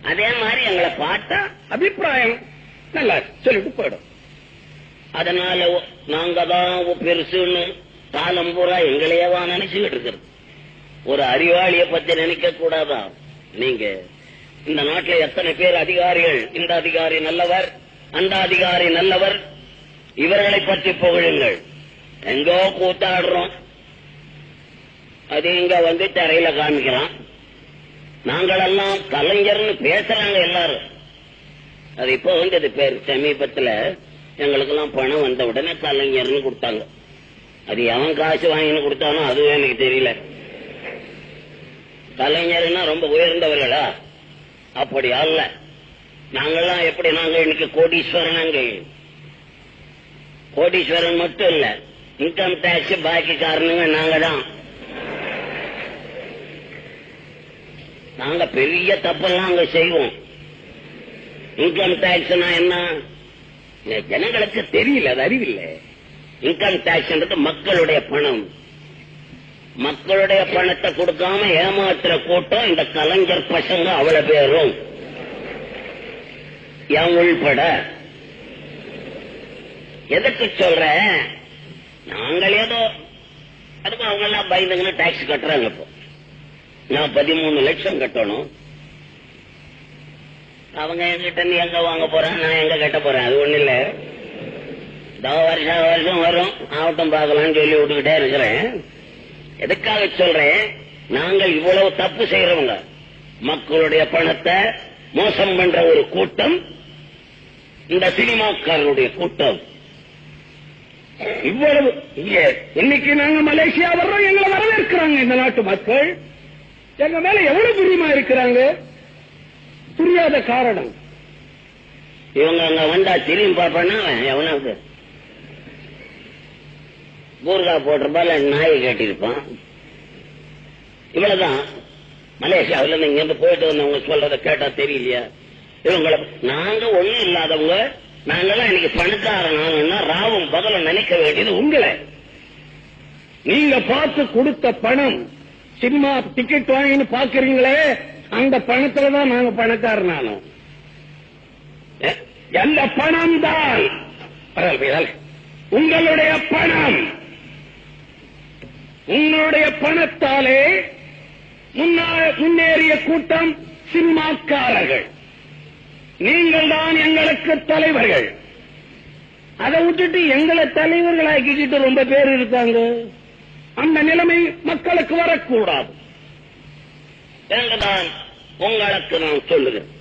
அதே மாதிரி எங்களை பார்த்தா அபிப்பிராயம் நல்லா சொல்லிட்டு போயிடும். அதனால நாங்க தான் பெருசுன்னு காலம் பூரா எங்களையவா நினைச்சுக்கிட்டு இருக்கிறது. ஒரு அறிவாளிய பத்தி நினைக்க கூடாதா? நீங்க இந்த நாட்டில் எத்தனை பேர் அதிகாரிகள், இந்த அதிகாரி நல்லவர், அந்த அதிகாரி நல்லவர், இவர்களை பற்றி புகழுங்கள். எங்கோ கூத்தாடுறோம், அது இங்க வந்து தரையில காமிக்கலாம். நாங்களெல்லாம் கலைஞர்னு பேசுறாங்க எல்லாரும். அது இப்போ வந்தது பேர். சமீபத்தில் எங்களுக்கெல்லாம் பணம் வந்த உடனே கலைஞர்னு கொடுத்தாங்க. அது எவன் காசு வாங்கின்னு கொடுத்தானோ அதுவே எனக்கு தெரியல. கலைஞர்னா ரொம்ப உயர்ந்தவர்களா? அப்படி அல்ல. நாங்கெல்லாம் எப்படி? நாங்க இன்னைக்கு கோடீஸ்வரன். கோடீஸ்வரன் மட்டும் இல்ல, இன்கம் டாக்ஸ் பாக்கி காரணங்க நாங்க தான். நாங்க பெரிய தப்பெல்லாம் அங்க செய்வோம். இன்கம் டாக்ஸ்னா என்ன ஜனங்களுக்கு தெரியல, அது அறிவில்லை. இன்கம் டாக்ஸ் மக்களுடைய பணம். மக்களுடைய பணத்தை கொடுக்காம ஏமாத்துற கூட்டம் இந்த கலைஞர் பசங்க அவ்வளவு பேரும், என் உள்பட. எதுக்கு சொல்ற? நாங்கள் ஏதோ அதுக்கு அவங்க எல்லாம் பயந்துங்கன்னு டாக்ஸ் கட்டுறாங்க. இப்போ நான் 13 லட்சம் கட்டணும். அவங்க என்கிட்ட நீ எங்க வாங்க போறேன், நான் எங்க கட்ட போறேன்? அது ஒண்ணு இல்ல. வருஷம் வரும், ஆவட்டம் பார்க்கலாம்னு சொல்லி விட்டுக்கிட்டே இருக்கிறேன். எதுக்காக சொல்றேன்? நாங்கள் இவ்வளவு தப்பு செய்யறவங்க, மக்களுடைய பணத்தை மோசம் பண்ற ஒரு கூட்டம் இந்த சினிமாக்காரருடைய கூட்டம். இவ்வளவு இன்னைக்கு நாங்க மலேசியா வர்றோம், எங்களை வரவேற்கிறாங்க இந்த நாட்டு மக்கள். எங்க மேல எவ்வளவு பிரியமா இருக்கிறாங்க. புரியாத காரணம் இவங்க அங்க வந்தா திரும்பி பார்ப்பானா எவனாவது கூர்கா போட்டிருப்பான், நாயை கேட்டிருப்பான். இவ்வளவுதான். மலேசியாவில இங்க இருந்து போயிட்டு வந்தவங்க சொல்றத கேட்டா தெரியலையா? இவங்களை நாங்க ஒண்ணும் இல்லாதவங்க, நாங்கெல்லாம் இன்னைக்கு பணக்காரனா ராவும் பகலும் நினைக்க வேண்டியது உங்களை. நீங்க பார்த்து கொடுத்த பணம், சினிமா டிக்கெட் வாங்கின்னு பாக்குறீங்களே, அந்த பணத்துலதான் நாங்க பணக்காரனானோம். எந்த பணம் தான் உங்களுடைய பணம். உங்களுடைய பணத்தாலே முன்னேறிய கூட்டம் சினிமாக்காரர்கள். நீங்கள் தான் எங்களுக்கு தலைவர்கள். அதை விட்டுட்டு எங்களை தலைவர்கள் ஆக்கிக்கிட்டு ரொம்ப பேர் இருக்காங்க. அந்த நிலைமை மக்களுக்கு வரக்கூடாது. உங்களுக்கு நான் சொல்லுகிறேன்.